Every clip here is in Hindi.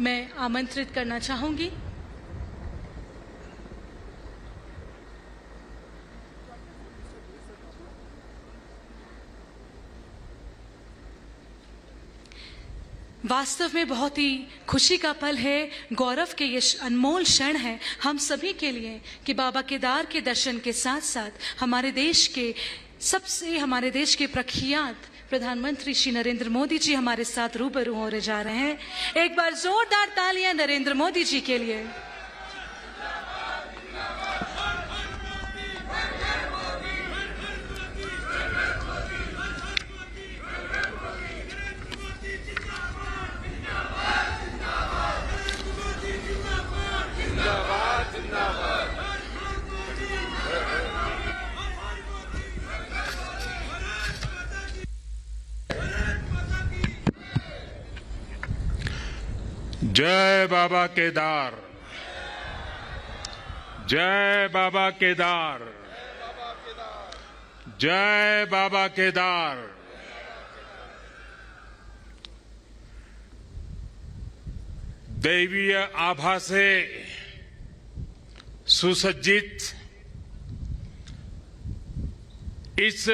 मैं आमंत्रित करना चाहूंगी वास्तव में बहुत ही खुशी का पल है, गौरव के ये अनमोल क्षण है हम सभी के लिए कि बाबा केदार के दर्शन के साथ साथ हमारे देश के प्रख्यात प्रधानमंत्री श्री नरेंद्र मोदी जी हमारे साथ रूबरू होने जा रहे हैं। एक बार जोरदार तालियां नरेंद्र मोदी जी के लिए। जय बाबा केदार, जय बाबा केदार, जय बाबा केदार। दैवीय आभा से सुसज्जित इस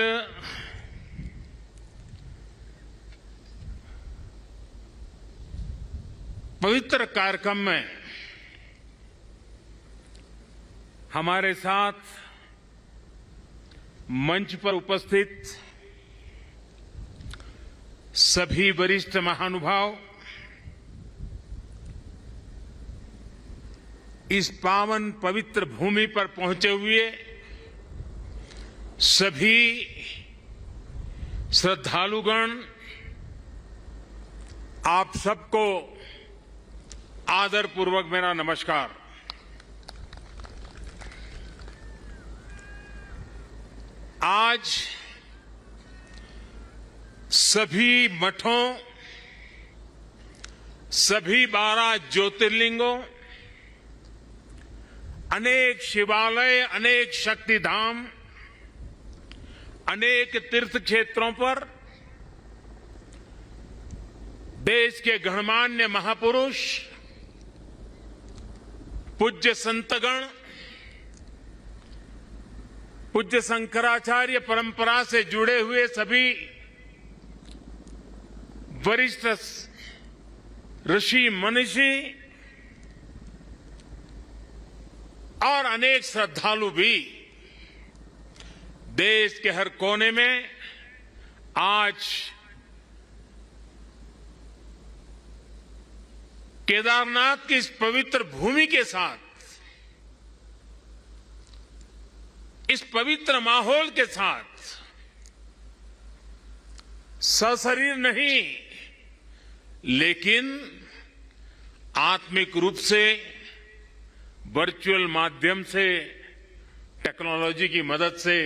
पवित्र कार्यक्रम में हमारे साथ मंच पर उपस्थित सभी वरिष्ठ महानुभाव, इस पावन पवित्र भूमि पर पहुंचे हुए सभी श्रद्धालुगण, आप सबको आदरपूर्वक मेरा नमस्कार। आज सभी मठों, सभी 12 ज्योतिर्लिंगों, अनेक शिवालय, अनेक शक्तिधाम, अनेक तीर्थ क्षेत्रों पर देश के गणमान्य महापुरुष, पूज्य संतगण, पूज्य शंकराचार्य परंपरा से जुड़े हुए सभी वरिष्ठ ऋषि मनीषी और अनेक श्रद्धालु भी देश के हर कोने में आज केदारनाथ की इस पवित्र भूमि के साथ, इस पवित्र माहौल के साथ सशरीर नहीं लेकिन आत्मिक रूप से वर्चुअल माध्यम से, टेक्नोलॉजी की मदद से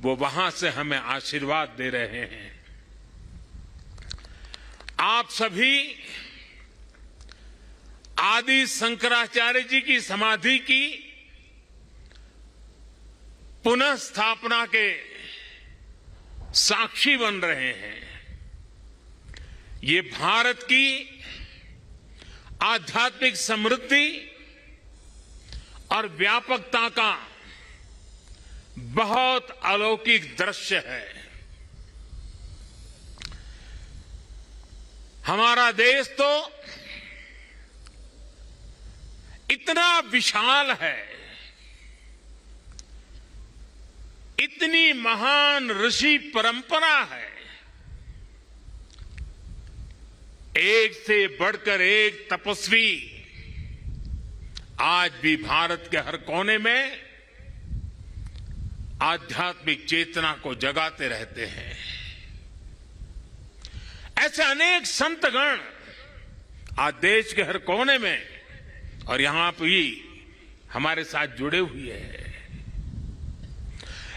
वो वहां से हमें आशीर्वाद दे रहे हैं। आप सभी आदि शंकराचार्य जी की समाधि की पुनः स्थापना के साक्षी बन रहे हैं। ये भारत की आध्यात्मिक समृद्धि और व्यापकता का बहुत अलौकिक दृश्य है। हमारा देश तो इतना विशाल है, इतनी महान ऋषि परंपरा है, एक से बढ़कर एक तपस्वी आज भी भारत के हर कोने में आध्यात्मिक चेतना को जगाते रहते हैं। ऐसे अनेक संतगण आज देश के हर कोने में और यहां भी हमारे साथ जुड़े हुए हैं।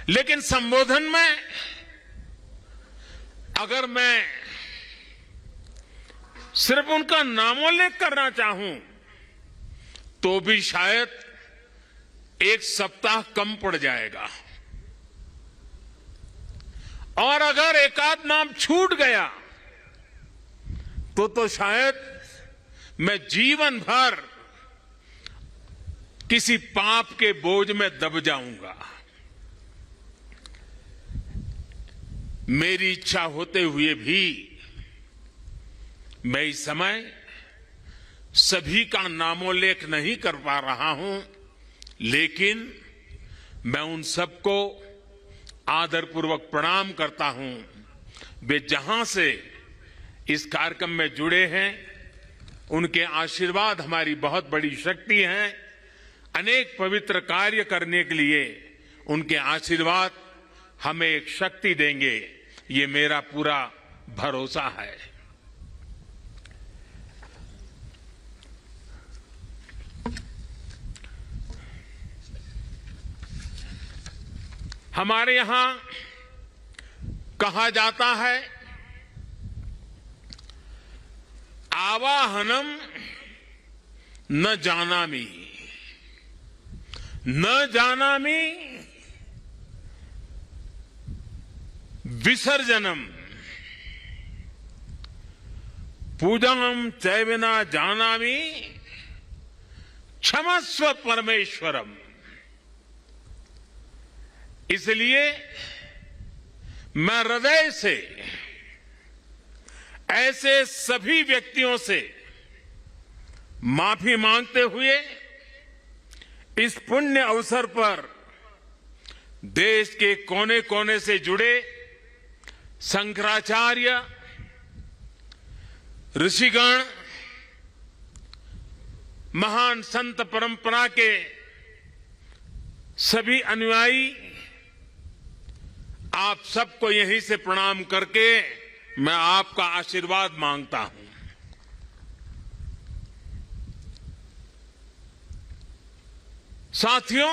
लेकिन संबोधन में अगर मैं सिर्फ उनका नामोल्लेख करना चाहूं तो भी शायद एक सप्ताह कम पड़ जाएगा, और अगर एकाध नाम छूट गया तो शायद मैं जीवन भर किसी पाप के बोझ में दब जाऊंगा। मेरी इच्छा होते हुए भी मैं इस समय सभी का नामोल्लेख नहीं कर पा रहा हूं, लेकिन मैं उन सबको आदरपूर्वक प्रणाम करता हूं। वे जहां से इस कार्यक्रम में जुड़े हैं, उनके आशीर्वाद हमारी बहुत बड़ी शक्ति है। अनेक पवित्र कार्य करने के लिए उनके आशीर्वाद हमें एक शक्ति देंगे, ये मेरा पूरा भरोसा है। हमारे यहां कहा जाता है, आवाहनम न जानामि, न जानामि विसर्जनम, पूजनम चैव न जानामि क्षमस्व परमेश्वरम। इसलिए मैं हृदय से ऐसे सभी व्यक्तियों से माफी मांगते हुए इस पुण्य अवसर पर देश के कोने कोने से जुड़े शंकराचार्य, ऋषिगण, महान संत परंपरा के सभी अनुयायी, आप सबको यहीं से प्रणाम करके मैं आपका आशीर्वाद मांगता हूं। साथियों,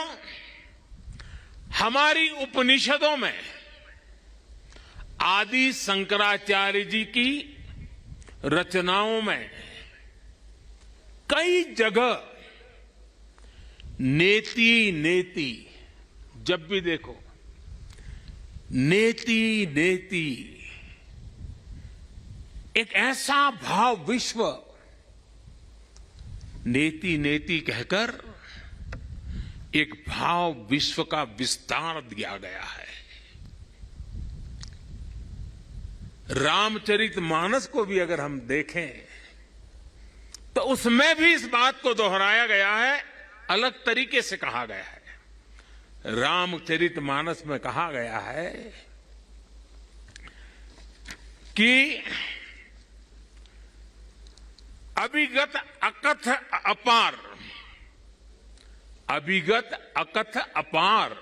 हमारी उपनिषदों में आदि शंकराचार्य जी की रचनाओं में कई जगह नेति नेति, जब भी देखो नेति नेति, एक ऐसा भाव विश्व, नेति नेति कहकर एक भाव विश्व का विस्तार दिया गया है। रामचरितमानस को भी अगर हम देखें तो उसमें भी इस बात को दोहराया गया है, अलग तरीके से कहा गया है। रामचरितमानस में कहा गया है कि अभिगत अकथ अपार, अभिगत अकथ अपार,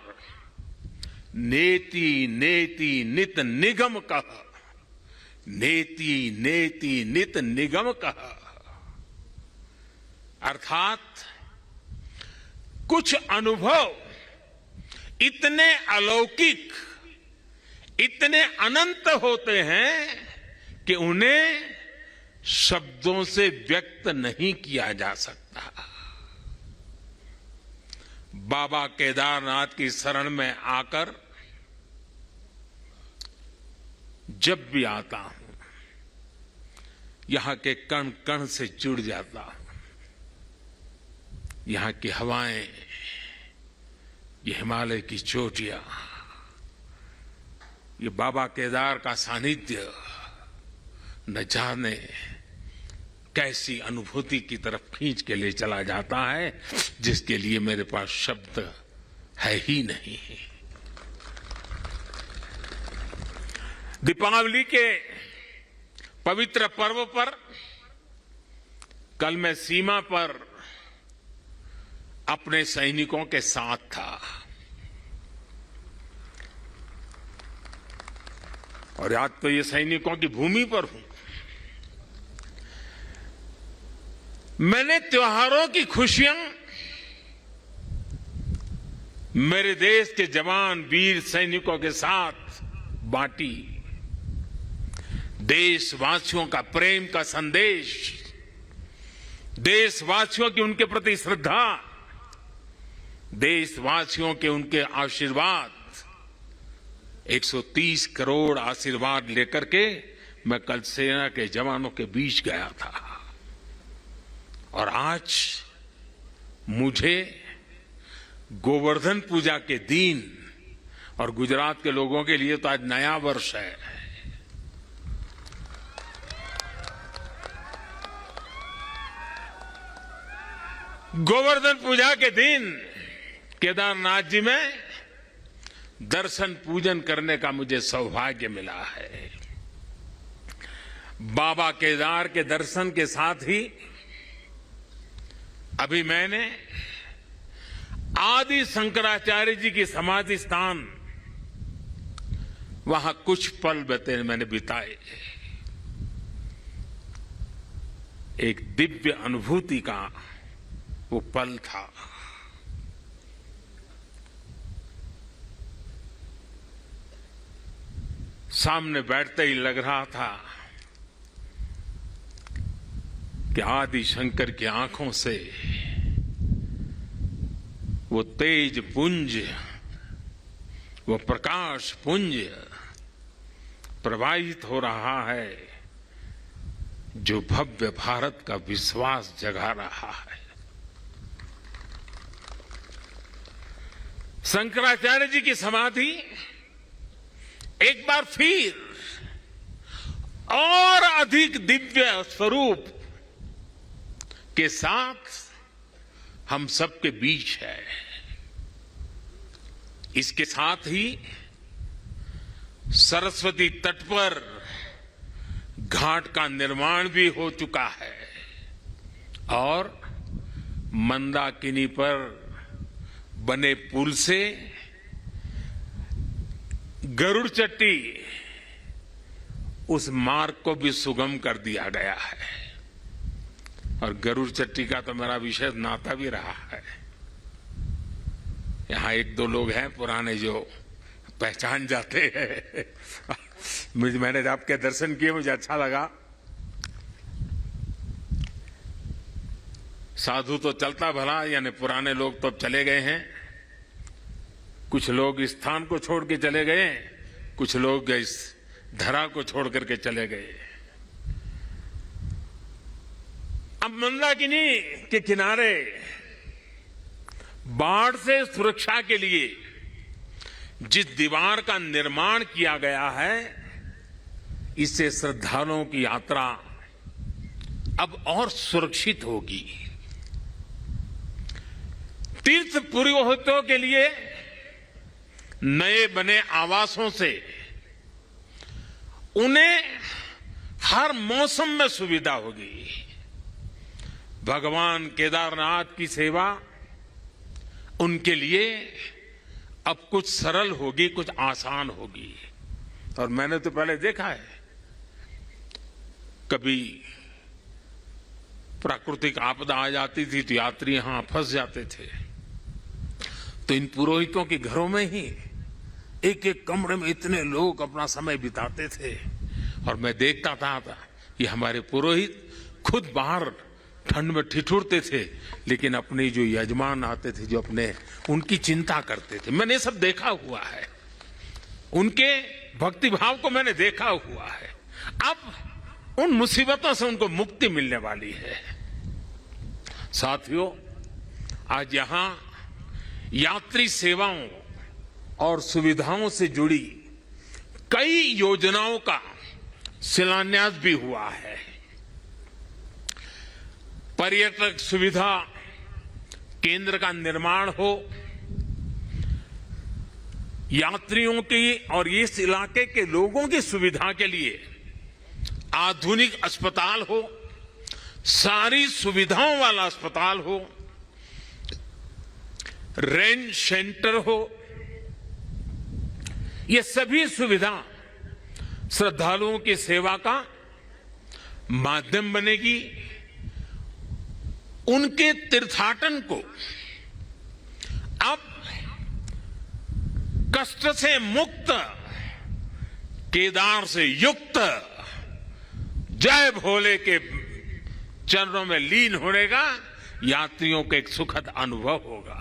नेति नेति नित निगम कह, नेति नेति नित निगम कह। अर्थात कुछ अनुभव इतने अलौकिक, इतने अनंत होते हैं कि उन्हें शब्दों से व्यक्त नहीं किया जा सकता। बाबा केदारनाथ की शरण में आकर जब भी आता हूं, यहां के कण कण से जुड़ जाता हूं। यहां की हवाएं, ये हिमालय की चोटियां, ये बाबा केदार का सानिध्य न जाने कैसी अनुभूति की तरफ खींच के ले चला जाता है, जिसके लिए मेरे पास शब्द है ही नहीं। दीपावली के पवित्र पर्व पर कल मैं सीमा पर अपने सैनिकों के साथ था और आज तो ये सैनिकों की भूमि पर हूं। मैंने त्योहारों की खुशियां मेरे देश के जवान वीर सैनिकों के साथ बांटी। देशवासियों का प्रेम का संदेश, देशवासियों की उनके प्रति श्रद्धा, देशवासियों के उनके आशीर्वाद, 130 करोड़ आशीर्वाद लेकर के मैं कल सेना के जवानों के बीच गया था। और आज मुझे गोवर्धन पूजा के दिन, और गुजरात के लोगों के लिए तो आज नया वर्ष है, गोवर्धन पूजा के दिन केदारनाथ जी में दर्शन पूजन करने का मुझे सौभाग्य मिला है। बाबा केदार के दर्शन के साथ ही अभी मैंने आदि शंकराचार्य जी की समाधि स्थान वहां कुछ पल मैंने बिताए। एक दिव्य अनुभूति का वो पल था। सामने बैठते ही लग रहा था कि आदि शंकर की आंखों से वो तेज पुंज, वो प्रकाश पुंज प्रवाहित हो रहा है जो भव्य भारत का विश्वास जगा रहा है। शंकराचार्य जी की समाधि एक बार फिर और अधिक दिव्य स्वरूप के साथ हम सबके बीच है। इसके साथ ही सरस्वती तट पर घाट का निर्माण भी हो चुका है और मंदाकिनी पर बने पुल से गरुड़ चट्टी उस मार्ग को भी सुगम कर दिया गया है। और गरुड़ चट्टी का तो मेरा विशेष नाता भी रहा है। यहां एक दो लोग हैं पुराने जो पहचान जाते हैं। मैंने आपके दर्शन किए, मुझे अच्छा लगा। साधु तो चलता भला, यानी पुराने लोग तो चले गए हैं। कुछ लोग इस स्थान को छोड़ के चले गए, कुछ लोग इस धरा को छोड़ करके चले गए। अब मंदाकिनी के किनारे बाढ़ से सुरक्षा के लिए जिस दीवार का निर्माण किया गया है, इससे श्रद्धालुओं की यात्रा अब और सुरक्षित होगी। तीर्थ पुरोहितों के लिए नए बने आवासों से उन्हें हर मौसम में सुविधा होगी। भगवान केदारनाथ की सेवा उनके लिए अब कुछ सरल होगी, कुछ आसान होगी। और मैंने तो पहले देखा है, कभी प्राकृतिक आपदा आ जाती थी तो यात्री यहां फंस जाते थे, तो इन पुरोहितों के घरों में ही एक एक कमरे में इतने लोग अपना समय बिताते थे। और मैं देखता था कि हमारे पुरोहित खुद बाहर ठंड में ठिठुरते थे, लेकिन अपने जो यजमान आते थे, जो अपने उनकी चिंता करते थे। मैंने सब देखा हुआ है, उनके भक्तिभाव को मैंने देखा हुआ है। अब उन मुसीबतों से उनको मुक्ति मिलने वाली है। साथियों, आज यहां यात्री सेवाओं और सुविधाओं से जुड़ी कई योजनाओं का शिलान्यास भी हुआ है। पर्यटक सुविधा केंद्र का निर्माण हो, यात्रियों की और इस इलाके के लोगों की सुविधा के लिए आधुनिक अस्पताल हो, सारी सुविधाओं वाला अस्पताल हो, रेंज सेंटर हो, ये सभी सुविधा श्रद्धालुओं की सेवा का माध्यम बनेगी। उनके तीर्थाटन को अब कष्ट से मुक्त, केदार से युक्त, जय भोले के चरणों में लीन होने का यात्रियों को एक सुखद अनुभव होगा।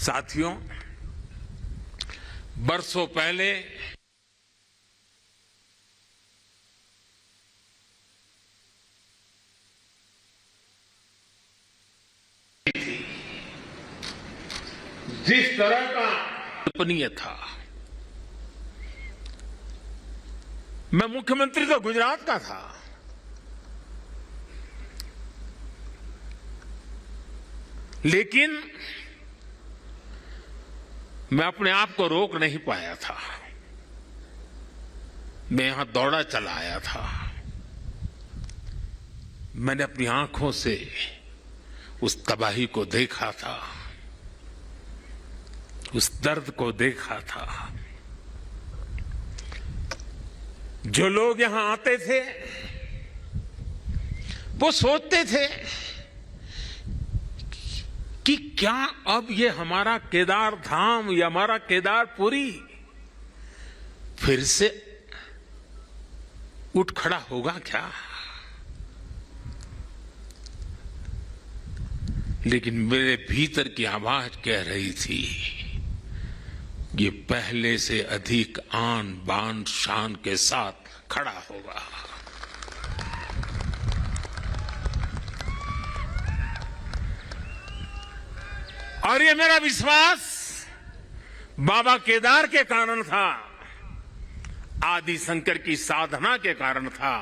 साथियों, बरसों पहले जिस तरह का कल्पनीय था। मैं मुख्यमंत्री तो गुजरात का था, लेकिन मैं अपने आप को रोक नहीं पाया था। मैं यहां दौड़ा चला आया था। मैंने अपनी आंखों से उस तबाही को देखा था, उस दर्द को देखा था। जो लोग यहां आते थे वो सोचते थे कि क्या अब ये हमारा केदार धाम या हमारा केदारपुरी फिर से उठ खड़ा होगा क्या? लेकिन मेरे भीतर की आवाज कह रही थी, ये पहले से अधिक आन बान शान के साथ खड़ा होगा। और ये मेरा विश्वास बाबा केदार के कारण था, आदि शंकर की साधना के कारण था,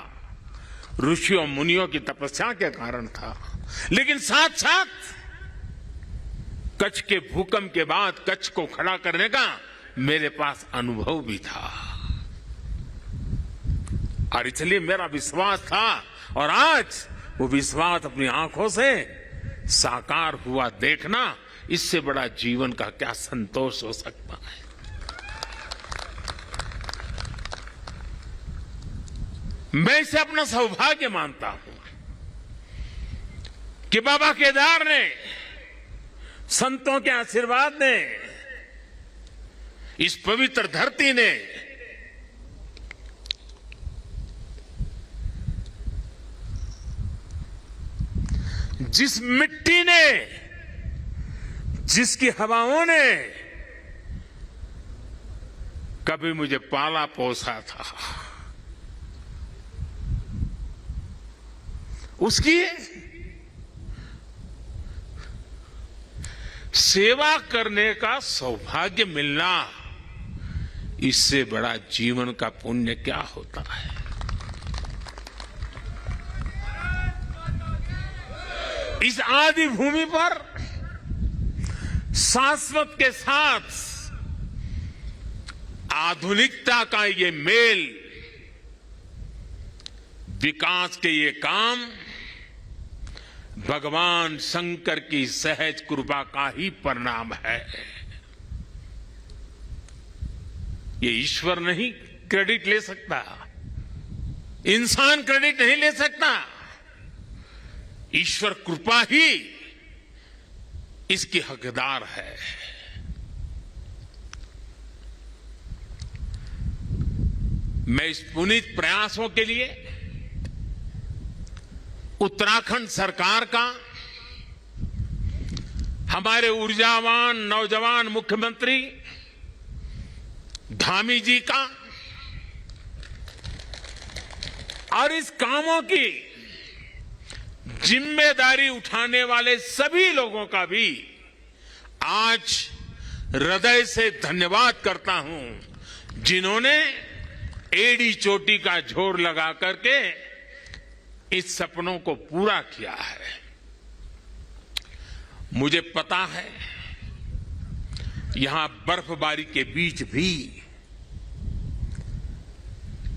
ऋषियों मुनियों की तपस्या के कारण था। लेकिन साथ साथ कच्छ के भूकंप के बाद कच्छ को खड़ा करने का मेरे पास अनुभव भी था, और इसलिए मेरा विश्वास था। और आज वो विश्वास अपनी आंखों से साकार हुआ देखना, इससे बड़ा जीवन का क्या संतोष हो सकता है। मैं इसे अपना सौभाग्य मानता हूं कि बाबा केदार ने, संतों के आशीर्वाद ने, इस पवित्र धरती ने जिस मिट्टी ने, जिसकी हवाओं ने कभी मुझे पाला पोसा था, उसकी सेवा करने का सौभाग्य मिलना, इससे बड़ा जीवन का पुण्य क्या होता है। इस आदि भूमि पर शाश्वत के साथ आधुनिकता का ये मेल, विकास के ये काम भगवान शंकर की सहज कृपा का ही परिणाम है। ये ईश्वर नहीं क्रेडिट ले सकता, इंसान क्रेडिट नहीं ले सकता, ईश्वर कृपा ही इसकी हकदार है। मैं इस पुनीत प्रयासों के लिए उत्तराखंड सरकार का, हमारे ऊर्जावान नौजवान मुख्यमंत्री धामी जी का, और इस कामों की जिम्मेदारी उठाने वाले सभी लोगों का भी आज हृदय से धन्यवाद करता हूं, जिन्होंने एड़ी चोटी का जोर लगा करके इस सपनों को पूरा किया है। मुझे पता है यहां बर्फबारी के बीच भी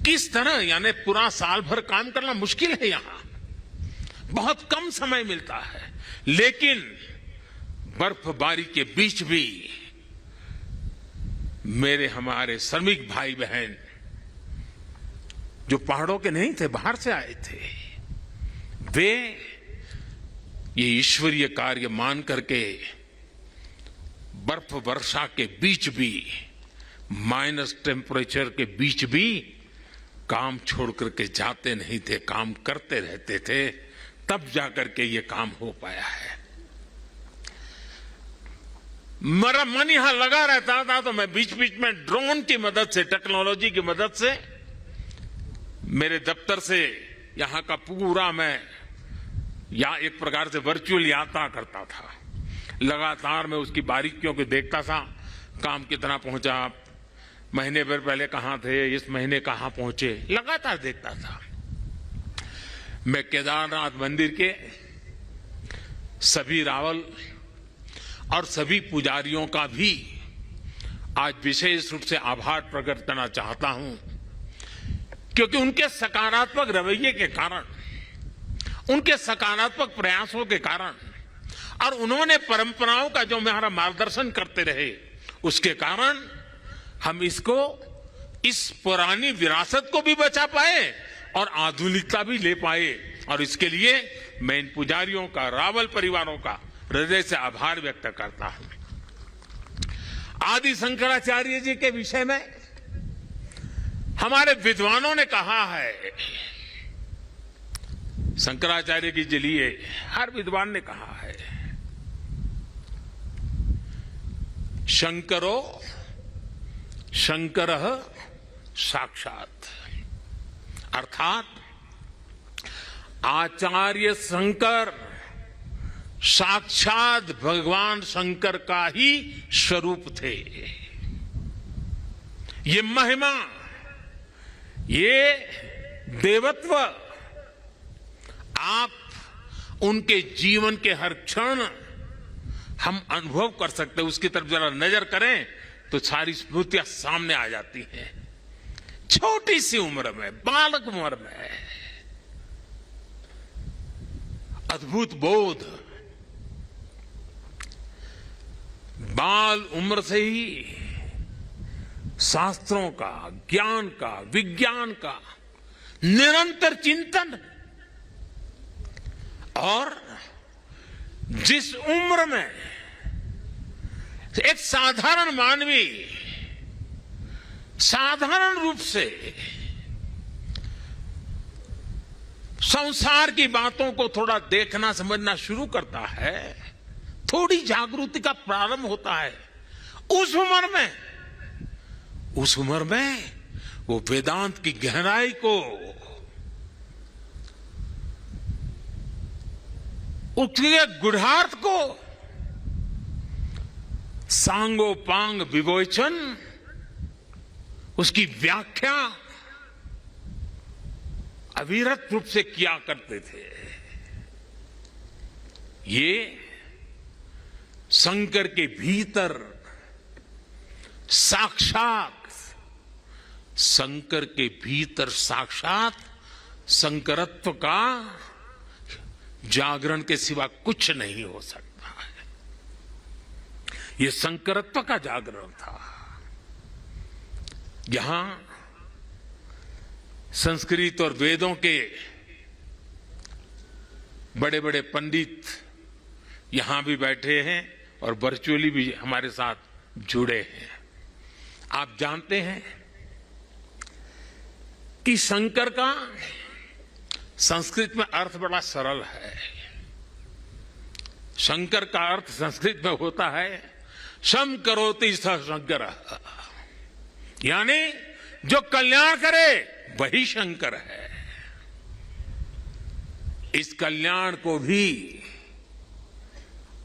किस तरह, यानी पूरा साल भर काम करना मुश्किल है, यहां बहुत कम समय मिलता है, लेकिन बर्फबारी के बीच भी मेरे हमारे श्रमिक भाई बहन जो पहाड़ों के नहीं थे, बाहर से आए थे, वे ये ईश्वरीय कार्य मान करके बर्फ वर्षा के बीच भी, माइनस टेम्परेचर के बीच भी काम छोड़ करके जाते नहीं थे, काम करते रहते थे, तब जाकर के ये काम हो पाया है। मेरा मन यहां लगा रहता था, तो मैं बीच बीच में ड्रोन की मदद से, टेक्नोलॉजी की मदद से, मेरे दफ्तर से यहां का पूरा मैं या एक प्रकार से वर्चुअल यात्रा करता था, लगातार मैं उसकी बारीकियों को देखता था, काम कितना पहुंचा, महीने भर पहले कहां थे, इस महीने कहां पहुंचे, लगातार देखता था। मैं केदारनाथ मंदिर के सभी रावल और सभी पुजारियों का भी आज विशेष रूप से आभार प्रकट करना चाहता हूं, क्योंकि उनके सकारात्मक रवैये के कारण, उनके सकारात्मक प्रयासों के कारण और उन्होंने परंपराओं का जो हमारा मार्गदर्शन करते रहे, उसके कारण हम इस पुरानी विरासत को भी बचा पाए और आधुनिकता भी ले पाए। और इसके लिए मैं इन पुजारियों का, रावल परिवारों का हृदय से आभार व्यक्त करता हूं। आदि शंकराचार्य जी के विषय में हमारे विद्वानों ने कहा है, शंकराचार्य जी के लिए हर विद्वान ने कहा है, शंकरो शंकरः साक्षात, अर्थात आचार्य शंकर साक्षात भगवान शंकर का ही स्वरूप थे। ये महिमा, ये देवत्व आप उनके जीवन के हर क्षण हम अनुभव कर सकते हैं। उसकी तरफ जरा नजर करें तो सारी स्मृतियां सामने आ जाती हैं। छोटी सी उम्र में, बालक उम्र में अद्भुत बोध, बाल उम्र से ही शास्त्रों का, ज्ञान का, विज्ञान का निरंतर चिंतन, और जिस उम्र में एक साधारण मानवी साधारण रूप से संसार की बातों को थोड़ा देखना समझना शुरू करता है, थोड़ी जागृति का प्रारंभ होता है, उस उम्र में वो वेदांत की गहराई को, उसके गुढ़ार्थ को सांगो पांग विवेचन, उसकी व्याख्या अविरत रूप से किया करते थे। ये शंकर के भीतर साक्षात, शंकर के भीतर साक्षात शंकरत्व का जागरण के सिवा कुछ नहीं हो सकता है। ये शंकरत्व का जागरण था। यहां संस्कृत और वेदों के बड़े बड़े पंडित यहां भी बैठे हैं और वर्चुअली भी हमारे साथ जुड़े हैं। आप जानते हैं कि शंकर का संस्कृत में अर्थ बड़ा सरल है। शंकर का अर्थ संस्कृत में होता है शम करोति स शंकर, यानी जो कल्याण करे वही शंकर है। इस कल्याण को भी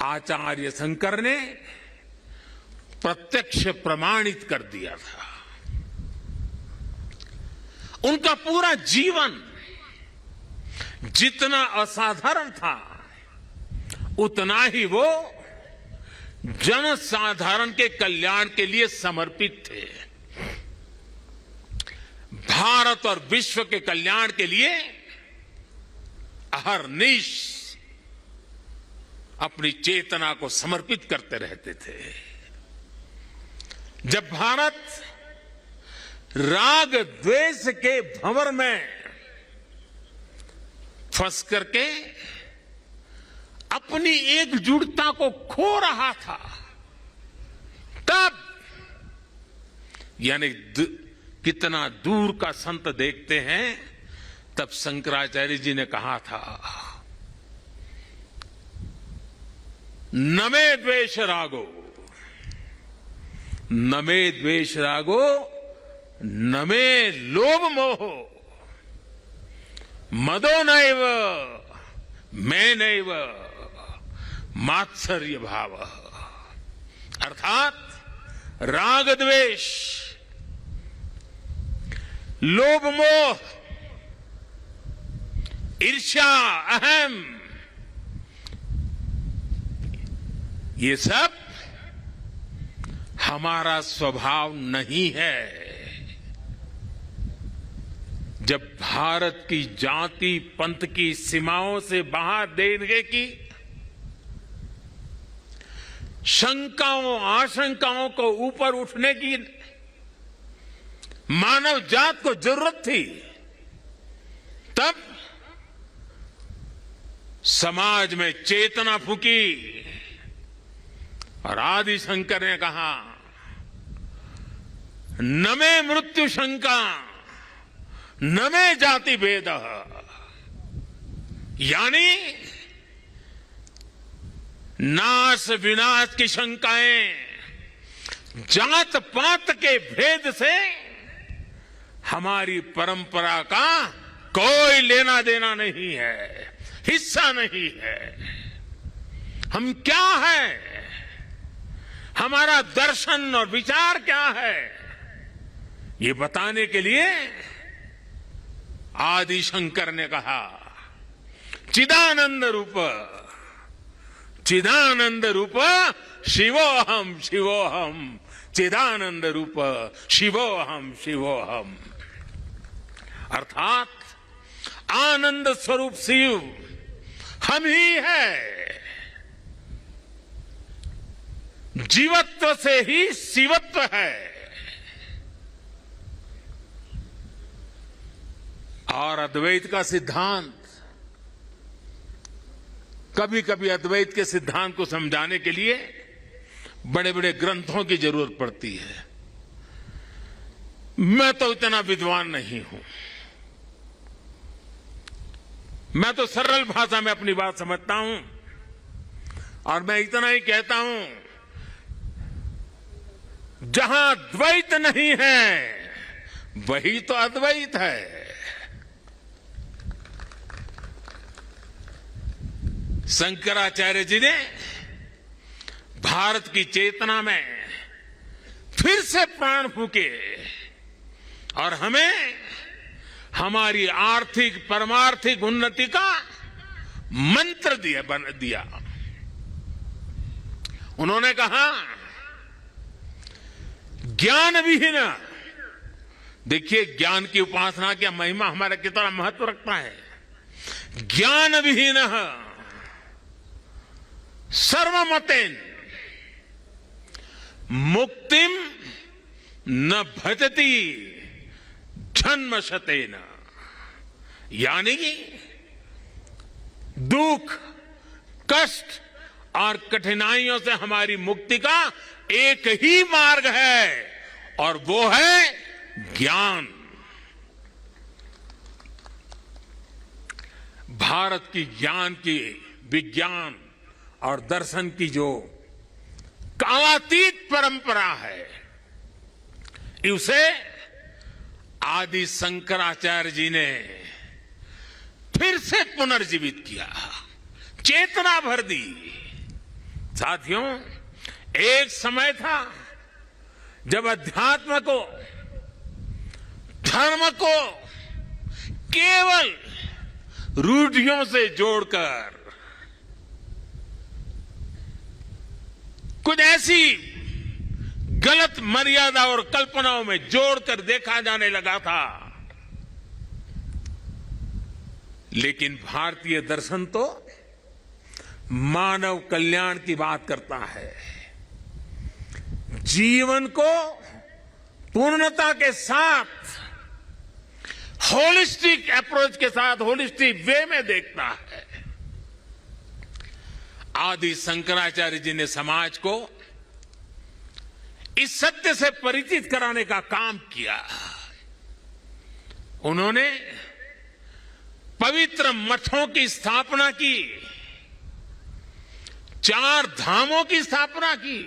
आचार्य शंकर ने प्रत्यक्ष प्रमाणित कर दिया था। उनका पूरा जीवन जितना असाधारण था, उतना ही वो जनसाधारण के कल्याण के लिए समर्पित थे। भारत और विश्व के कल्याण के लिए अहरनिश अपनी चेतना को समर्पित करते रहते थे। जब भारत राग द्वेष के भंवर में फंस करके अपनी एकजुटता को खो रहा था, तब यानी कितना दूर का संत देखते हैं, तब शंकराचार्य जी ने कहा था न मे द्वेष रागो, न मे द्वेष रागो, न मे लोभ मोहो, मदो नैव मैं नैव, मात्सर्य भाव अर्थात राग द्वेष, लोभ मोह, ईर्ष्या, अहम, ये सब हमारा स्वभाव नहीं है। जब भारत की जाति पंथ की सीमाओं से बाहर देखने की शंकाओं आशंकाओं को ऊपर उठने की मानव जात को जरूरत थी, तब समाज में चेतना फूकी और आदि शंकर ने कहा, न में मृत्यु शंका न में जाति भेद, यानी नाश विनाश की शंकाएं जात पात के भेद से हमारी परंपरा का कोई लेना देना नहीं है, हिस्सा नहीं है। हम क्या है, हमारा दर्शन और विचार क्या है, ये बताने के लिए आदि शंकर ने कहा, चिदानंद रूप शिवोहम शिवोहम, चिदानंद रूप शिवोहम शिवोहम, अर्थात आनंद स्वरूप शिव हम ही है। जीवत्व से ही शिवत्व है। और अद्वैत का सिद्धांत, कभी कभी अद्वैत के सिद्धांत को समझाने के लिए बड़े बड़े ग्रंथों की जरूरत पड़ती है। मैं तो इतना विद्वान नहीं हूं, मैं तो सरल भाषा में अपनी बात समझता हूं और मैं इतना ही कहता हूं, जहां द्वैत नहीं है वही तो अद्वैत है। शंकराचार्य जी ने भारत की चेतना में फिर से प्राण फूके और हमें हमारी आर्थिक परमार्थिक उन्नति का मंत्र दिया। उन्होंने कहा, ज्ञान विहीन, देखिए ज्ञान की उपासना की महिमा हमारा कितना महत्व रखता है। ज्ञान विहीन सर्वमतेन मुक्तिम न भजति जन्म शतेन, यानी दुख कष्ट और कठिनाइयों से हमारी मुक्ति का एक ही मार्ग है और वो है ज्ञान। भारत की ज्ञान की, विज्ञान और दर्शन की जो कालातीत परंपरा है, उसे आदि शंकराचार्य जी ने फिर से पुनर्जीवित किया, चेतना भर दी। साथियों, एक समय था जब अध्यात्म को, धर्म को केवल रूढ़ियों से जोड़कर, कुछ ऐसी गलत मर्यादा और कल्पनाओं में जोड़कर देखा जाने लगा था। लेकिन भारतीय दर्शन तो मानव कल्याण की बात करता है, जीवन को पूर्णता के साथ, होलिस्टिक अप्रोच के साथ, होलिस्टिक वे में देखता है। आदि शंकराचार्य जी ने समाज को इस सत्य से परिचित कराने का काम किया। उन्होंने पवित्र मठों की स्थापना की, 4 धामों की स्थापना की,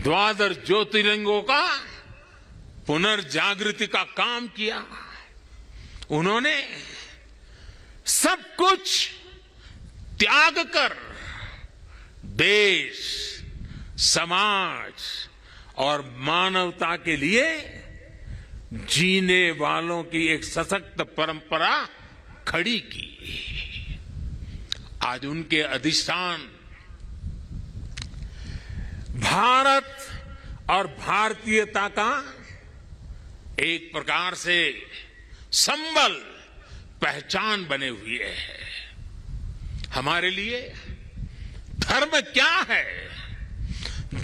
12 ज्योतिर्लिंगों का पुनर्जागृति का काम किया। उन्होंने सब कुछ त्याग कर देश, समाज और मानवता के लिए जीने वालों की एक सशक्त परंपरा खड़ी की। आज उनके अधिष्ठान भारत और भारतीयता का एक प्रकार से संबल, पहचान बने हुए है। हमारे लिए धर्म क्या है,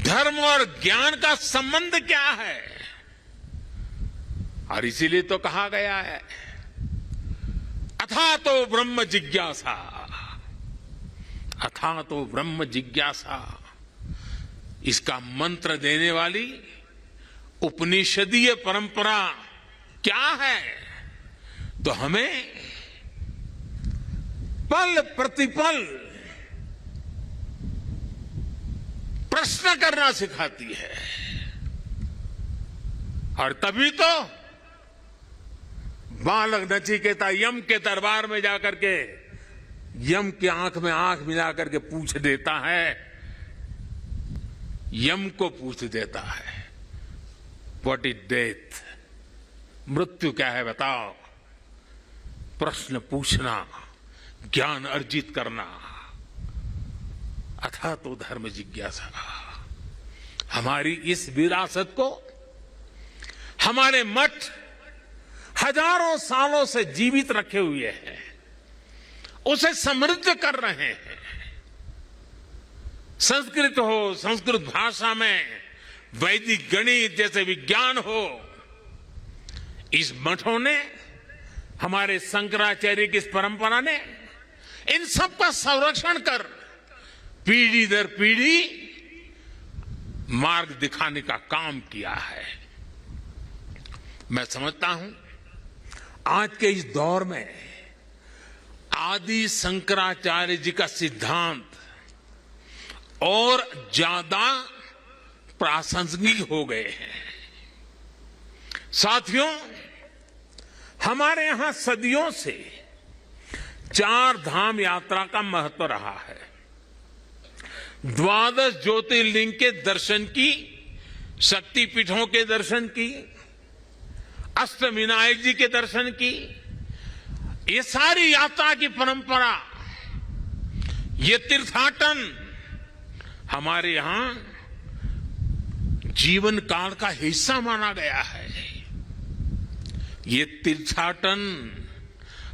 धर्म और ज्ञान का संबंध क्या है, और इसीलिए तो कहा गया है अथा तो ब्रह्म जिज्ञासा, अथा तो ब्रह्म जिज्ञासा। इसका मंत्र देने वाली उपनिषदीय परंपरा क्या है? तो हमें पल प्रतिपल प्रश्न करना सिखाती है। और तभी तो बालक नचिकेता यम के दरबार में जाकर के यम की आंख में आंख मिलाकर के पूछ देता है, यम को पूछ देता है, व्हाट इज डेथ? मृत्यु क्या है बताओ? प्रश्न पूछना, ज्ञान अर्जित करना, अथा तो धर्म जिज्ञासा। हमारी इस विरासत को हमारे मठ हजारों सालों से जीवित रखे हुए हैं, उसे समृद्ध कर रहे हैं। संस्कृत हो, संस्कृत भाषा में वैदिक गणित जैसे विज्ञान हो, इस मठों ने, हमारे शंकराचार्य की इस परंपरा ने इन सब का संरक्षण कर पीढ़ी दर पीढ़ी मार्ग दिखाने का काम किया है। मैं समझता हूं आज के इस दौर में आदि शंकराचार्य जी का सिद्धांत और ज्यादा प्रासंगिक हो गए हैं। साथियों, हमारे यहां सदियों से 4 धाम यात्रा का महत्व रहा है। 12 ज्योतिर्लिंग के दर्शन की, शक्तिपीठों के दर्शन की, अष्टविनायक जी के दर्शन की, ये सारी यात्रा की परंपरा, ये तीर्थाटन हमारे यहां जीवन काल का हिस्सा माना गया है। ये तीर्थाटन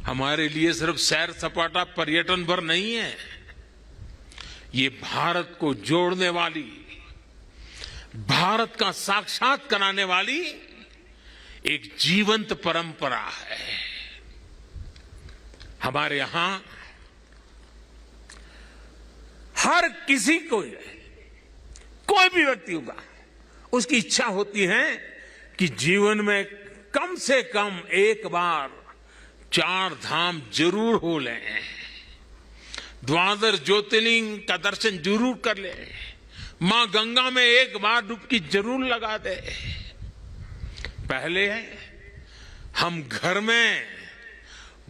हमारे लिए सिर्फ सैर सपाटा पर्यटन भर नहीं है, ये भारत को जोड़ने वाली, भारत का साक्षात कराने वाली एक जीवंत परंपरा है। हमारे यहां हर किसी को, कोई भी व्यक्ति होगा, उसकी इच्छा होती है कि जीवन में कम से कम एक बार 4 धाम जरूर हो लें, 12 ज्योतिर्लिंग का दर्शन जरूर कर ले, मां गंगा में एक बार डुबकी जरूर लगा दे। पहले हम घर में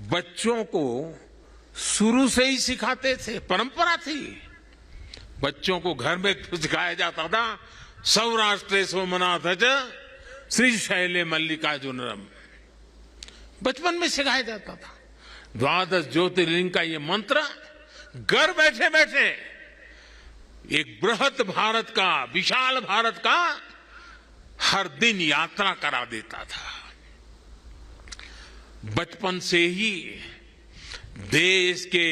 बच्चों को शुरू से ही सिखाते थे, परंपरा थी। बच्चों को घर में सिखाया जाता था, सौराष्ट्रे सोमनाथ श्रीशैले मल्लिकार्जुनम, बचपन में सिखाया जाता था। 12 ज्योतिर्लिंग का ये मंत्र घर बैठे बैठे एक बृहत भारत का, विशाल भारत का हर दिन यात्रा करा देता था। बचपन से ही देश के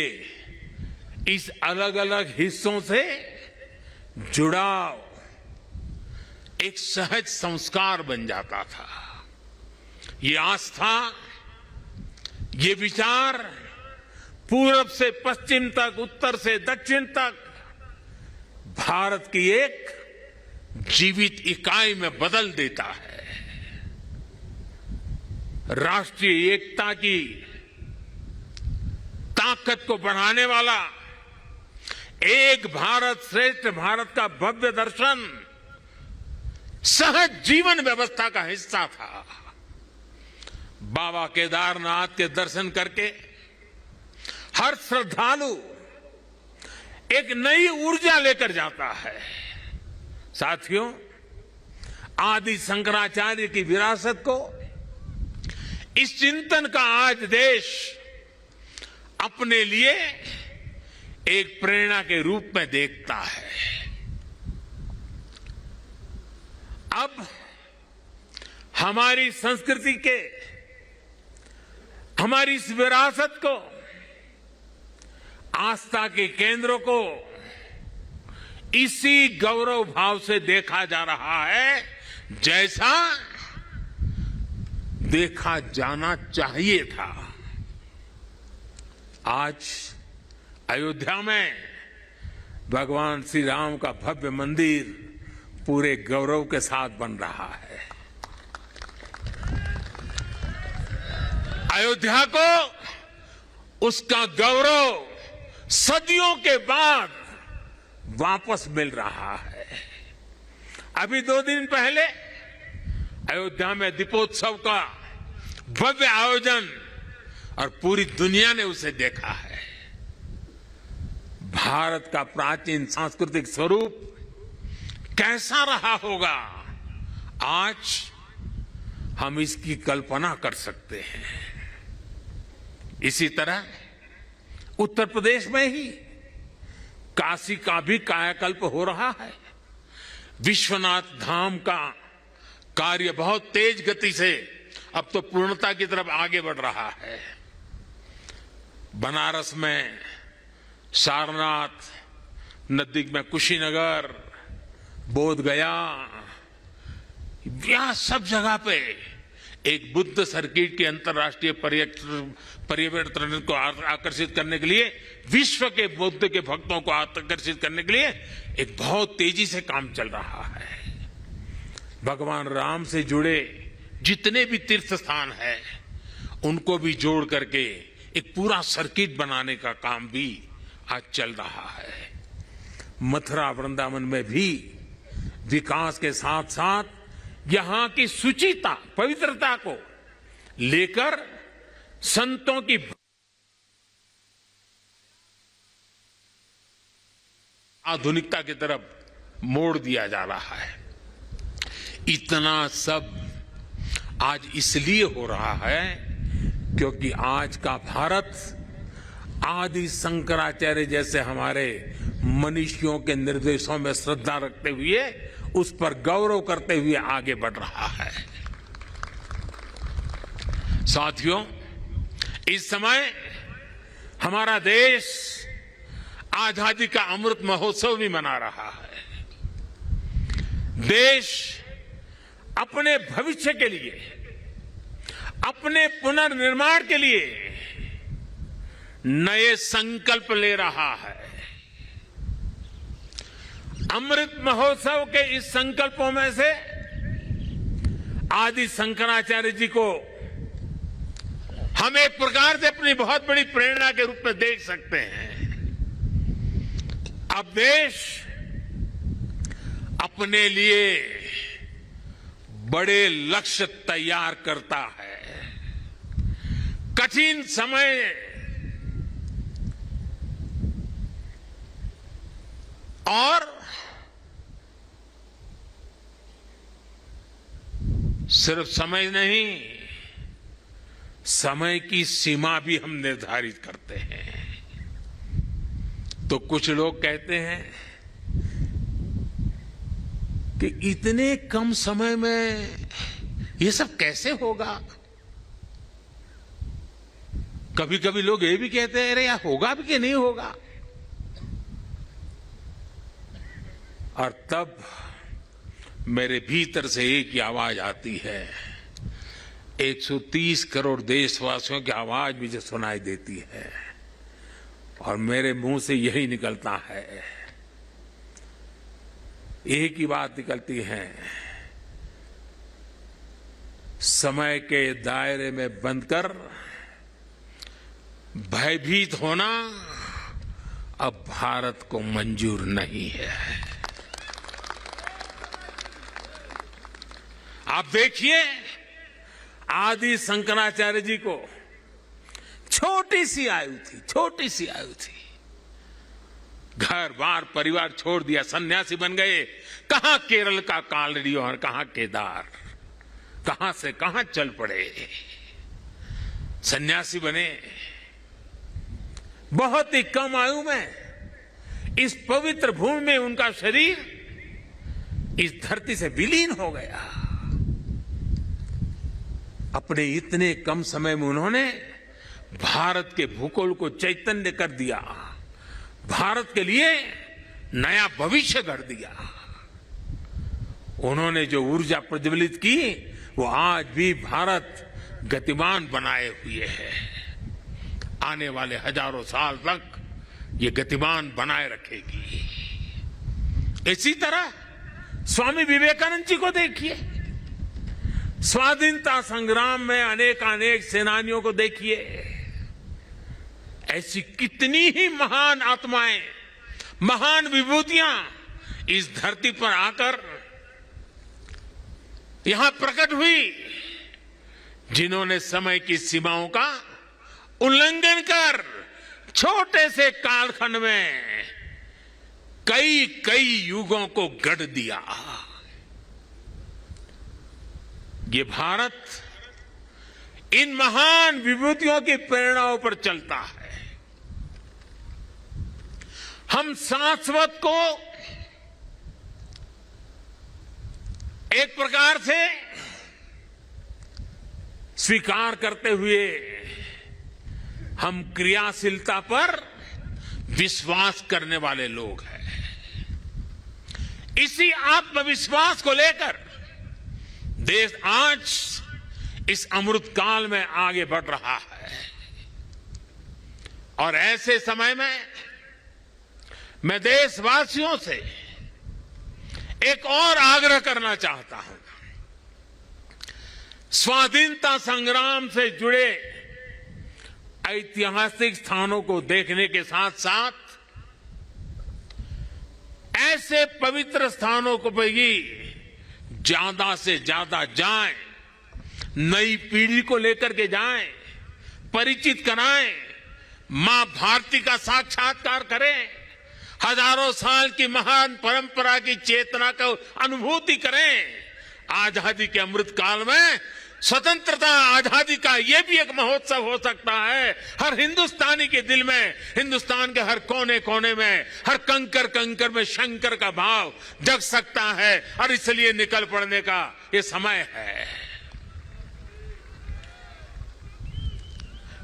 इस अलग अलग हिस्सों से जुड़ाव एक सहज संस्कार बन जाता था। ये आस्था, ये विचार पूरब से पश्चिम तक, उत्तर से दक्षिण तक भारत की एक जीवित इकाई में बदल देता है। राष्ट्रीय एकता की ताकत को बढ़ाने वाला एक भारत श्रेष्ठ भारत का भव्य दर्शन सहज जीवन व्यवस्था का हिस्सा था। बाबा केदारनाथ के दर्शन करके हर श्रद्धालु एक नई ऊर्जा लेकर जाता है। साथियों, आदि शंकराचार्य की विरासत को, इस चिंतन का आज देश अपने लिए एक प्रेरणा के रूप में देखता है। अब हमारी संस्कृति के, हमारी इस विरासत को, आस्था के केंद्रों को इसी गौरव भाव से देखा जा रहा है जैसा देखा जाना चाहिए था। आज अयोध्या में भगवान श्री राम का भव्य मंदिर पूरे गौरव के साथ बन रहा है। अयोध्या को उसका गौरव सदियों के बाद वापस मिल रहा है। अभी 2 दिन पहले अयोध्या में दीपोत्सव का भव्य आयोजन, और पूरी दुनिया ने उसे देखा है। भारत का प्राचीन सांस्कृतिक स्वरूप कैसा रहा होगा, आज हम इसकी कल्पना कर सकते हैं। इसी तरह उत्तर प्रदेश में ही काशी का भी कायाकल्प हो रहा है। विश्वनाथ धाम का कार्य बहुत तेज गति से अब तो पूर्णता की तरफ आगे बढ़ रहा है। बनारस में सारनाथ, नजदीक में कुशीनगर, बोध गया, यहां सब जगह पे एक बुद्ध सर्किट के अंतर्राष्ट्रीय पर्यटन को आकर्षित करने के लिए, विश्व के बुद्ध के भक्तों को आकर्षित करने के लिए एक बहुत तेजी से काम चल रहा है। भगवान राम से जुड़े जितने भी तीर्थ स्थान हैं, उनको भी जोड़ करके एक पूरा सर्किट बनाने का काम भी आज चल रहा है। मथुरा वृंदावन में भी विकास के साथ साथ यहां की शुचिता, पवित्रता को लेकर संतों की आधुनिकता की तरफ मोड़ दिया जा रहा है। इतना सब आज इसलिए हो रहा है क्योंकि आज का भारत आदि शंकराचार्य जैसे हमारे मनीषियों के निर्देशों में श्रद्धा रखते हुए, उस पर गौरव करते हुए आगे बढ़ रहा है। साथियों, इस समय हमारा देश आजादी का अमृत महोत्सव भी मना रहा है। देश अपने भविष्य के लिए, अपने पुनर्निर्माण के लिए नए संकल्प ले रहा है। अमृत महोत्सव के इस संकल्पों में से आदि शंकराचार्य जी को हम एक प्रकार से अपनी बहुत बड़ी प्रेरणा के रूप में देख सकते हैं। अब देश अपने लिए बड़े लक्ष्य तैयार करता है। कठिन समय और सिर्फ समय नहीं, समय की सीमा भी हम निर्धारित करते हैं। तो कुछ लोग कहते हैं कि इतने कम समय में ये सब कैसे होगा। कभी कभी लोग ये भी कहते हैं, अरे यार होगा भी कि नहीं होगा। और तब मेरे भीतर से एक ही आवाज आती है, 130 करोड़ देशवासियों की आवाज मुझे सुनाई देती है, और मेरे मुंह से यही निकलता है, एक ही बात निकलती है, समय के दायरे में बंधकर भयभीत होना अब भारत को मंजूर नहीं है। आप देखिए, आदि शंकराचार्य जी को छोटी सी आयु थी, घर बार परिवार छोड़ दिया, सन्यासी बन गए। कहां केरल का कालड़ी और कहां केदार, कहां से कहां चल पड़े, सन्यासी बने। बहुत ही कम आयु में इस पवित्र भूमि में उनका शरीर इस धरती से विलीन हो गया। अपने इतने कम समय में उन्होंने भारत के भूगोल को चैतन्य कर दिया, भारत के लिए नया भविष्य गढ़ दिया। उन्होंने जो ऊर्जा प्रज्वलित की वो आज भी भारत गतिमान बनाए हुए है। आने वाले हजारों साल तक ये गतिमान बनाए रखेगी। इसी तरह स्वामी विवेकानंद जी को देखिए, स्वाधीनता संग्राम में अनेक सेनानियों को देखिए। ऐसी कितनी ही महान आत्माएं, महान विभूतियां इस धरती पर आकर यहां प्रकट हुई, जिन्होंने समय की सीमाओं का उल्लंघन कर छोटे से कालखंड में कई युगों को गढ़ दिया। ये भारत इन महान विभूतियों की प्रेरणाओं पर चलता है। हम शाश्वत को एक प्रकार से स्वीकार करते हुए हम क्रियाशीलता पर विश्वास करने वाले लोग हैं। इसी आत्मविश्वास को लेकर देश आज इस अमृत काल में आगे बढ़ रहा है। और ऐसे समय में मैं देशवासियों से एक और आग्रह करना चाहता हूं। स्वाधीनता संग्राम से जुड़े ऐतिहासिक स्थानों को देखने के साथ साथ ऐसे पवित्र स्थानों को भी ज्यादा से ज्यादा जाएं, नई पीढ़ी को लेकर के जाएं, परिचित कराएं, मां भारती का साक्षात्कार करें, हजारों साल की महान परंपरा की चेतना को अनुभूति करें। आजादी के अमृत काल में स्वतंत्रता आजादी का यह भी एक महोत्सव हो सकता है। हर हिंदुस्तानी के दिल में, हिंदुस्तान के हर कोने कोने में, हर कंकर कंकर में शंकर का भाव जग सकता है। और इसलिए निकल पड़ने का ये समय है।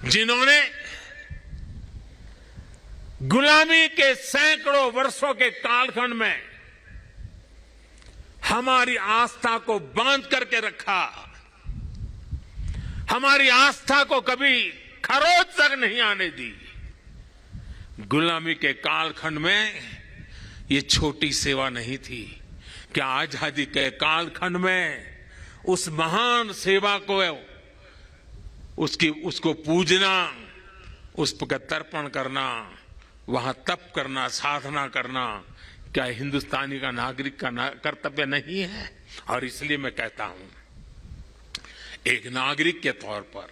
जिन्होंने गुलामी के सैकड़ों वर्षों के कालखंड में हमारी आस्था को बांध करके रखा, हमारी आस्था को कभी खरोच तक नहीं आने दी। गुलामी के कालखंड में ये छोटी सेवा नहीं थी। क्या आजादी के कालखंड में उस महान सेवा को उसको पूजना, उस पर तर्पण करना, वहां तप करना, साधना करना, क्या हिंदुस्तानी का नागरिक का कर्तव्य नहीं है? और इसलिए मैं कहता हूं, एक नागरिक के तौर पर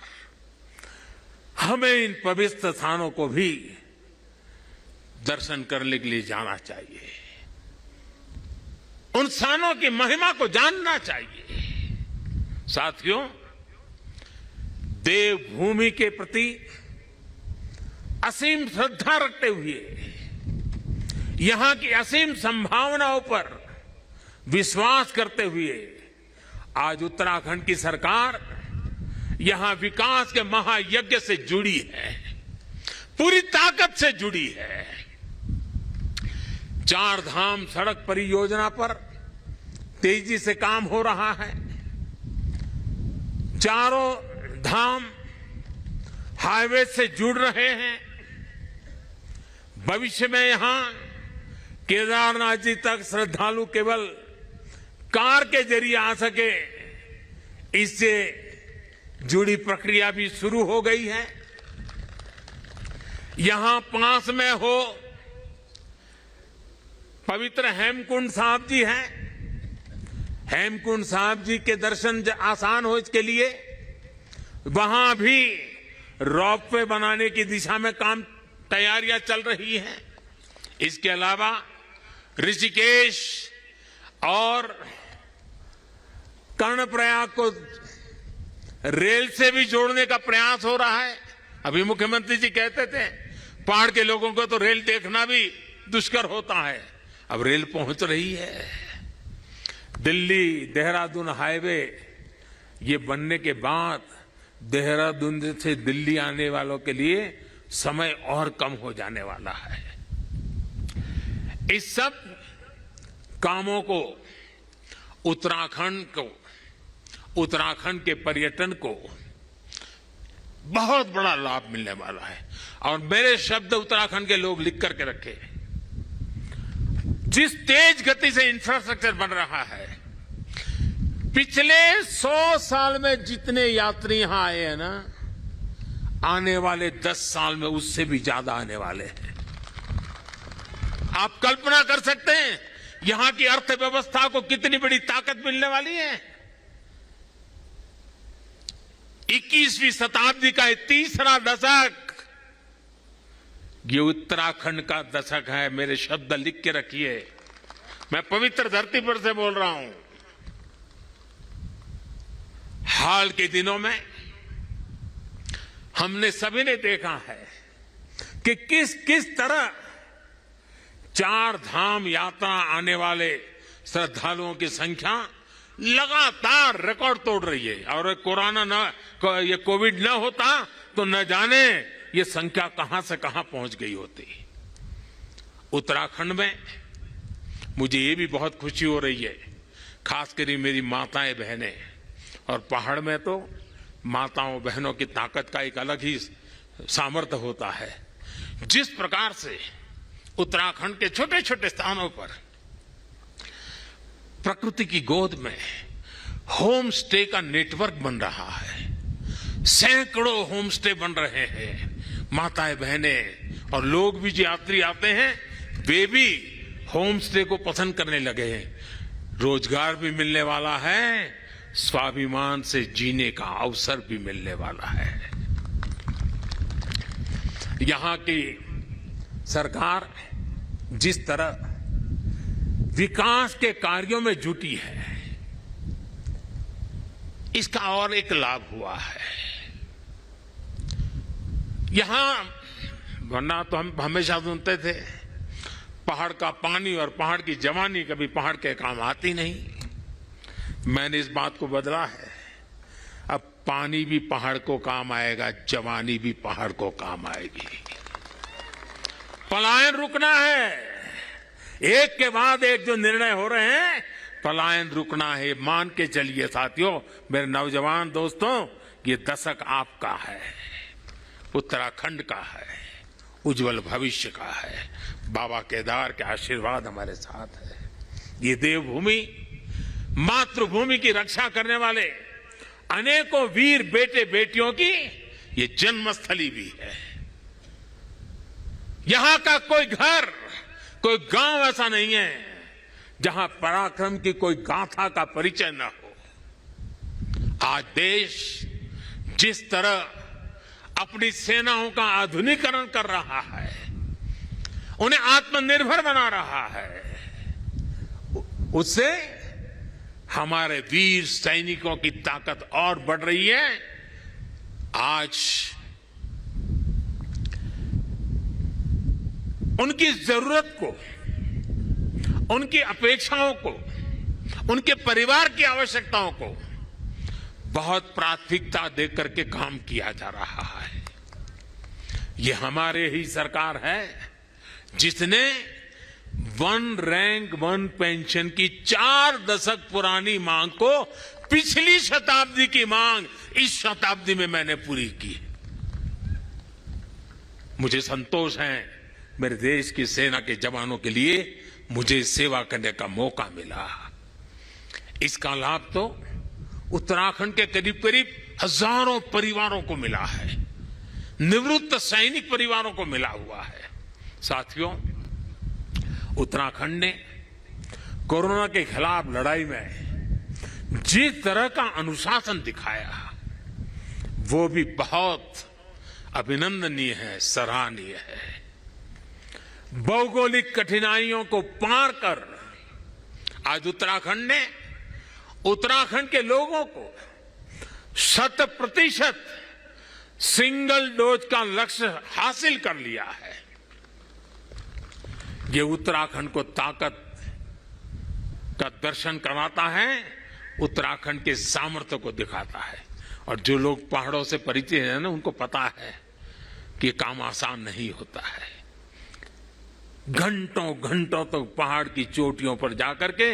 हमें इन पवित्र स्थानों को भी दर्शन करने के लिए जाना चाहिए, उन स्थानों की महिमा को जानना चाहिए। साथियों, देवभूमि के प्रति असीम श्रद्धा रखते हुए, यहां की असीम संभावनाओं पर विश्वास करते हुए आज उत्तराखंड की सरकार यहां विकास के महायज्ञ से जुड़ी है, पूरी ताकत से जुड़ी है। 4 धाम सड़क परियोजना पर तेजी से काम हो रहा है। चारों धाम हाईवे से जुड़ रहे हैं। भविष्य में यहां केदारनाथ जी तक श्रद्धालु केवल कार के जरिए आ सके, इससे जुड़ी प्रक्रिया भी शुरू हो गई है। यहां पास में हो पवित्र हेमकुंड साहब जी हैं। हेमकुंड साहब जी के दर्शन आसान हो इसके लिए वहां भी रोपवे बनाने की दिशा में तैयारियां चल रही हैं। इसके अलावा ऋषिकेश और कर्णप्रयाग को रेल से भी जोड़ने का प्रयास हो रहा है। अभी मुख्यमंत्री जी कहते थे पहाड़ के लोगों को तो रेल देखना भी दुष्कर होता है, अब रेल पहुंच रही है। दिल्ली देहरादून हाईवे ये बनने के बाद देहरादून से दिल्ली आने वालों के लिए समय और कम हो जाने वाला है। इस सब कामों को उत्तराखंड के पर्यटन को बहुत बड़ा लाभ मिलने वाला है। और मेरे शब्द उत्तराखंड के लोग लिख करके रखे, जिस तेज गति से इंफ्रास्ट्रक्चर बन रहा है, पिछले 100 साल में जितने यात्री यहां आए हैं ना, आने वाले 10 साल में उससे भी ज्यादा आने वाले हैं। आप कल्पना कर सकते हैं यहां की अर्थव्यवस्था को कितनी बड़ी ताकत मिलने वाली है। 21वीं शताब्दी का तीसरा दशक ये उत्तराखंड का दशक है। मेरे शब्द लिख के रखिए, मैं पवित्र धरती पर से बोल रहा हूं। हाल के दिनों में हमने सभी ने देखा है कि किस तरह 4 धाम यात्रा आने वाले श्रद्धालुओं की संख्या लगातार रिकॉर्ड तोड़ रही है। और ये कोविड न होता तो न जाने ये संख्या कहां से कहां पहुंच गई होती। उत्तराखंड में मुझे ये भी बहुत खुशी हो रही है, खासकर मेरी माताएं बहनें, और पहाड़ में तो माताओं बहनों की ताकत का एक अलग ही सामर्थ्य होता है। जिस प्रकार से उत्तराखंड के छोटे छोटे स्थानों पर प्रकृति की गोद में होम स्टे का नेटवर्क बन रहा है, सैकड़ों होम स्टे बन रहे हैं। माताएं बहनें और लोग भी जो यात्री आते हैं वे भी होम स्टे को पसंद करने लगे हैं। रोजगार भी मिलने वाला है, स्वाभिमान से जीने का अवसर भी मिलने वाला है। यहां की सरकार जिस तरह विकास के कार्यों में जुटी है, इसका और एक लाभ हुआ है। यहां वरना तो हम हमेशा सुनते थे पहाड़ का पानी और पहाड़ की जवानी कभी पहाड़ के काम आती नहीं। मैंने इस बात को बदला है, अब पानी भी पहाड़ को काम आएगा, जवानी भी पहाड़ को काम आएगी। पलायन रुकना है, एक के बाद एक जो निर्णय हो रहे हैं, पलायन रुकना है। मान के चलिए साथियों, मेरे नौजवान दोस्तों, ये दशक आपका है, उत्तराखंड का है, उज्जवल भविष्य का है। बाबा केदार के आशीर्वाद हमारे साथ है। ये देवभूमि, मातृभूमि की रक्षा करने वाले अनेकों वीर बेटे बेटियों की ये जन्मस्थली भी है। यहां का कोई घर, कोई गांव ऐसा नहीं है जहां पराक्रम की कोई गाथा का परिचय न हो। आज देश जिस तरह अपनी सेनाओं का आधुनिकीकरण कर रहा है, उन्हें आत्मनिर्भर बना रहा है, उससे हमारे वीर सैनिकों की ताकत और बढ़ रही है। आज उनकी जरूरत को, उनकी अपेक्षाओं को, उनके परिवार की आवश्यकताओं को बहुत प्राथमिकता देकर के काम किया जा रहा है। ये हमारे ही सरकार है जिसने 1 रैंक 1 पेंशन की 4 दशक पुरानी मांग को पिछली शताब्दी की मांग इस शताब्दी में मैंने पूरी की। मुझे संतोष है, मेरे देश की सेना के जवानों के लिए मुझे सेवा करने का मौका मिला। इसका लाभ तो उत्तराखंड के करीब करीब हजारों परिवारों को मिला है, निवृत्त सैनिक परिवारों को मिला हुआ है। साथियों, उत्तराखंड ने कोरोना के खिलाफ लड़ाई में जिस तरह का अनुशासन दिखाया वो भी बहुत अभिनंदनीय है, सराहनीय है। भौगोलिक कठिनाइयों को पार कर आज उत्तराखंड ने उत्तराखंड के लोगों को 100% सिंगल डोज का लक्ष्य हासिल कर लिया है। ये उत्तराखंड को ताकत का दर्शन कराता है, उत्तराखंड के सामर्थ्य को दिखाता है। और जो लोग पहाड़ों से परिचित हैं ना, उनको पता है कि ये काम आसान नहीं होता है। घंटों घंटों तक पहाड़ की चोटियों पर जाकर के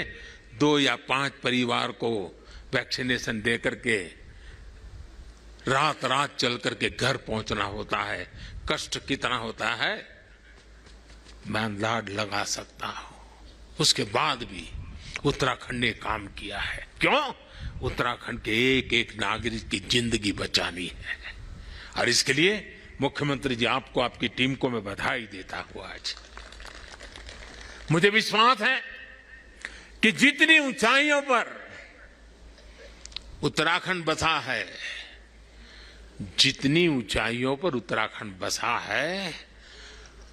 2 या 5 परिवार को वैक्सीनेशन दे करके रात रात चल करके घर पहुंचना होता है। कष्ट कितना होता है मैं अंदाज लगा सकता हूं। उसके बाद भी उत्तराखंड ने काम किया है। क्यों? उत्तराखंड के एक एक नागरिक की जिंदगी बचानी है। और इसके लिए मुख्यमंत्री जी, आपको, आपकी टीम को मैं बधाई देता हूं। आज मुझे विश्वास है कि जितनी ऊंचाइयों पर उत्तराखंड बसा है, जितनी ऊंचाइयों पर उत्तराखंड बसा है,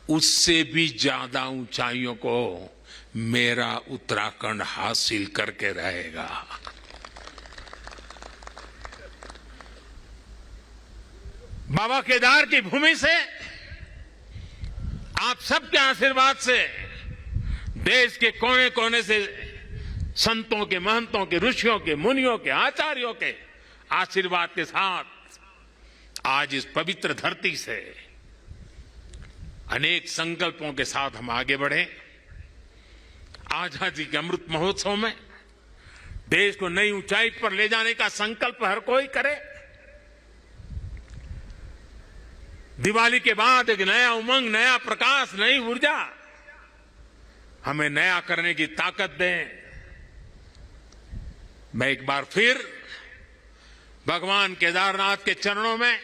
उससे भी ज्यादा ऊंचाइयों को मेरा उत्तराखंड हासिल करके रहेगा। बाबा केदार की भूमि से, आप सबके आशीर्वाद से, देश के कोने कोने से संतों के, महंतों के, ऋषियों के, मुनियों के, आचार्यों के आशीर्वाद के साथ आज इस पवित्र धरती से अनेक संकल्पों के साथ हम आगे बढ़े। आजादी के अमृत महोत्सव में देश को नई ऊंचाई पर ले जाने का संकल्प हर कोई करे। दिवाली के बाद एक नया उमंग, नया प्रकाश, नई ऊर्जा हमें नया करने की ताकत दें। मैं एक बार फिर भगवान केदारनाथ के चरणों में,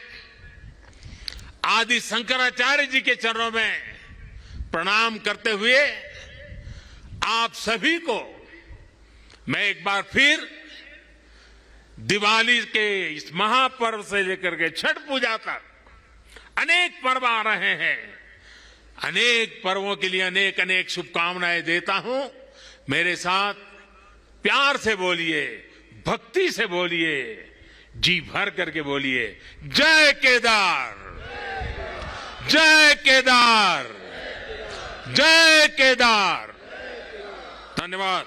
आदि शंकराचार्य जी के चरणों में प्रणाम करते हुए आप सभी को मैं एक बार फिर दिवाली के इस महापर्व से लेकर के छठ पूजा तक अनेक पर्व आ रहे हैं, अनेक पर्वों के लिए अनेक अनेक शुभकामनाएं देता हूं। मेरे साथ प्यार से बोलिए, भक्ति से बोलिए, जी भर करके बोलिए, जय केदार, जय केदार, जय केदार। धन्यवाद।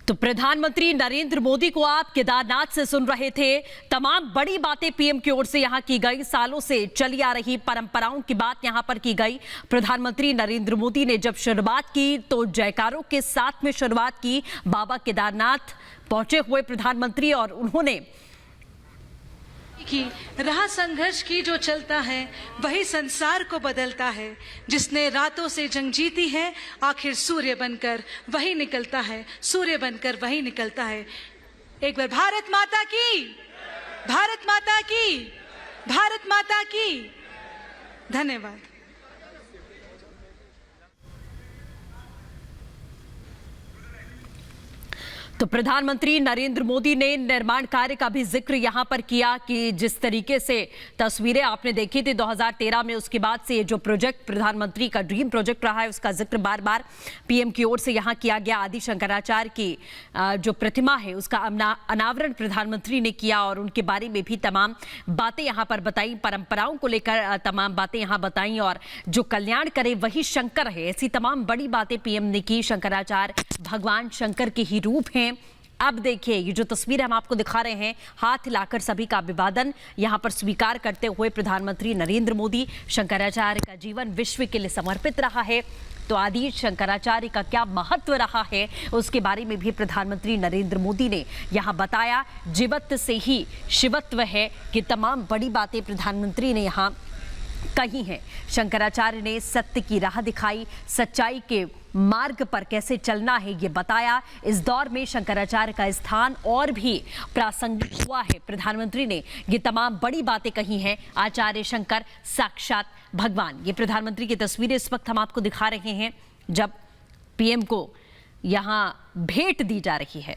तो प्रधानमंत्री नरेंद्र मोदी को आप केदारनाथ से सुन रहे थे। तमाम बड़ी बातें पीएम की ओर से यहां की गई, सालों से चली आ रही परंपराओं की बात यहां पर की गई। प्रधानमंत्री नरेंद्र मोदी ने जब शुरुआत की तो जयकारों के साथ में शुरुआत की। बाबा केदारनाथ पहुंचे हुए प्रधानमंत्री, और उन्होंने कि राह संघर्ष की जो चलता है वही संसार को बदलता है। जिसने रातों से जंग जीती है, आखिर सूर्य बनकर वही निकलता है, सूर्य बनकर वही निकलता है। एक बार भारत माता की, भारत माता की, भारत माता की। धन्यवाद। तो प्रधानमंत्री नरेंद्र मोदी ने निर्माण कार्य का भी जिक्र यहां पर किया कि जिस तरीके से तस्वीरें आपने देखी थी 2013 में, उसके बाद से ये जो प्रोजेक्ट प्रधानमंत्री का ड्रीम प्रोजेक्ट रहा है, उसका जिक्र बार बार पीएम की ओर से यहां किया गया। आदि शंकराचार्य की जो प्रतिमा है उसका अनावरण प्रधानमंत्री ने किया और उनके बारे में भी तमाम बातें यहां पर बताई, परंपराओं को लेकर तमाम बातें यहां बताई। और जो कल्याण करे वही शंकर है, ऐसी तमाम बड़ी बातें पीएम ने की। शंकराचार्य भगवान शंकर के ही रूप हैं। अब देखिए ये जो तस्वीर हम आपको दिखा रहे हैं, हाथ हिलाकर सभी का अभिवादन यहां पर स्वीकार करते हुए प्रधानमंत्री नरेंद्र मोदी। शंकराचार्य का जीवन विश्व के लिए समर्पित रहा है, तो आदि शंकराचार्य का क्या महत्व रहा है उसके बारे में भी प्रधानमंत्री नरेंद्र मोदी ने यहां बताया। जीवत्व से ही शिवत्व है, कि तमाम बड़ी बातें प्रधानमंत्री ने यहां कही हैं। शंकराचार्य ने सत्य की राह दिखाई, सच्चाई के मार्ग पर कैसे चलना है ये बताया। इस दौर में शंकराचार्य का स्थान और भी प्रासंगिक हुआ है। प्रधानमंत्री ने ये तमाम बड़ी बातें कही हैं। आचार्य शंकर साक्षात भगवान, ये प्रधानमंत्री की तस्वीरें इस वक्त हम आपको दिखा रहे हैं जब पीएम को यहां भेंट दी जा रही है।